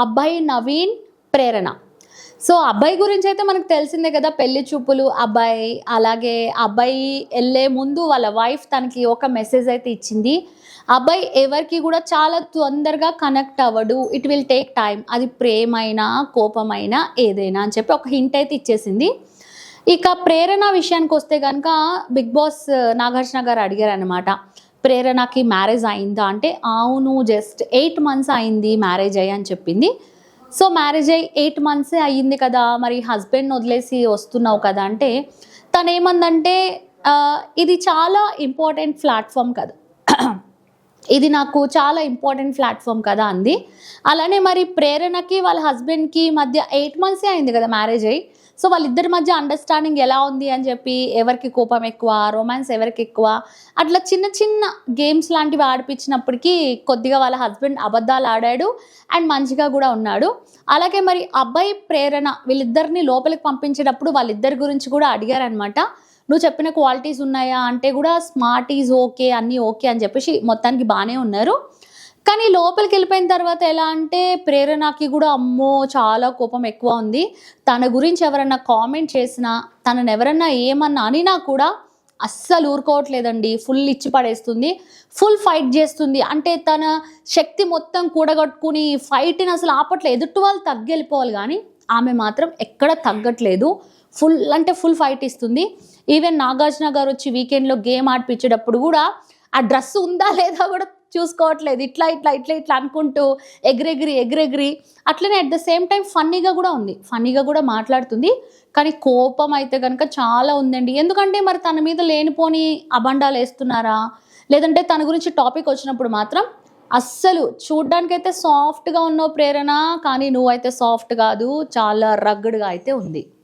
అబ్బాయి నవీన్, ప్రేరణ. సో అబ్బాయి గురించి అయితే మనకు తెలిసిందే కదా, పెళ్లి చూపులు అబ్బాయి. అలాగే అబ్బాయి వెళ్ళే ముందు వాళ్ళ వైఫ్ తనకి ఒక మెసేజ్ అయితే ఇచ్చింది. అబ్బాయి ఎవరికి కూడా చాలా తొందరగా కనెక్ట్ అవ్వడు, ఇట్ విల్ టేక్ టైం. అది ప్రేమైనా కోపమైనా ఏదైనా అని చెప్పి ఒక హింట్ అయితే ఇచ్చేసింది. ఇక ప్రేరణ విషయానికి వస్తే కనుక బిగ్ బాస్ నాగార్జున గారు అడిగారనమాట, ప్రేరణకి మ్యారేజ్ అయిందా అంటే అవును, జస్ట్ 8 months అయింది మ్యారేజ్ అయ్యి అని చెప్పింది. సో మ్యారేజ్ అయ్యి 8 months అయ్యింది కదా, మరి హస్బెండ్ వదిలేసి వస్తున్నావు కదా అంటే తను ఏమందంటే ఇది చాలా ఇంపార్టెంట్ ప్లాట్ఫామ్ కదా, ఇది నాకు చాలా ఇంపార్టెంట్ ప్లాట్ఫామ్ కదా అంది. అలానే మరి ప్రేరణకి వాళ్ళ హస్బెండ్కి మధ్య 8 months అయింది కదా మ్యారేజ్ అయ్యి. సో వాళ్ళిద్దరి మధ్య అండర్స్టాండింగ్ ఎలా ఉంది అని చెప్పి, ఎవరికి కోపం ఎక్కువ, రొమాన్స్ ఎవరికి ఎక్కువ, అట్లా చిన్న చిన్న గేమ్స్ లాంటివి ఆడిపించినప్పటికీ కొద్దిగా వాళ్ళ హస్బెండ్ అబద్ధాలు ఆడాడు అండ్ మంచిగా కూడా ఉన్నాడు. అలాగే మరి అబ్బాయి ప్రేరణ వీళ్ళిద్దరిని లోపలికి పంపించేటప్పుడు వాళ్ళిద్దరి గురించి కూడా అడిగారనమాట. నువ్వు చెప్పిన క్వాలిటీస్ ఉన్నాయా అంటే కూడా స్మార్ట్ ఈజ్ ఓకే, అన్నీ ఓకే అని చెప్పేసి మొత్తానికి బాగానే ఉన్నారు. కానీ లోపలికి వెళ్ళిపోయిన తర్వాత ఎలా అంటే ప్రేరణకి కూడా అమ్మో చాలా కోపం ఎక్కువ ఉంది. తన గురించి ఎవరన్నా కామెంట్ చేసినా, తనని ఎవరన్నా ఏమన్నా అనినా కూడా అస్సలు ఊరుకోవట్లేదండి. ఫుల్ ఇచ్చి పడేస్తుంది, ఫుల్ ఫైట్ చేస్తుంది. అంటే తన శక్తి మొత్తం కూడగట్టుకుని ఫైట్ని అసలు ఆపట్లేదు. ఎదుటి వాళ్ళు తగ్గెళ్ళిపోవాలి కానీ ఆమె మాత్రం ఎక్కడ తగ్గట్లేదు. ఫుల్ అంటే ఫుల్ ఫైట్ ఇస్తుంది. ఈవెన్ నాగార్జున గారు వచ్చి వీకెండ్లో గేమ్ ఆడిపించేటప్పుడు కూడా ఆ డ్రెస్ ఉందా లేదా కూడా చూసుకోవట్లేదు. ఇట్లా ఇట్లా ఇట్లా ఇట్లా అనుకుంటూ ఎగిరెగిరి అట్లనే అట్ ద సేమ్ టైం ఫన్నీగా కూడా ఉంది, ఫన్నీగా కూడా మాట్లాడుతుంది. కానీ కోపం అయితే కనుక చాలా ఉందండి. ఎందుకంటే మరి తన మీద లేనిపోని అబండాలు వేస్తున్నారా, లేదంటే తన గురించి టాపిక్ వచ్చినప్పుడు మాత్రం అస్సలు చూడ్డానికైతే సాఫ్ట్గా ఉన్నావు ప్రేరణ, కానీ నువ్వైతే సాఫ్ట్ కాదు, చాలా రగ్గడ్గా అయితే ఉంది.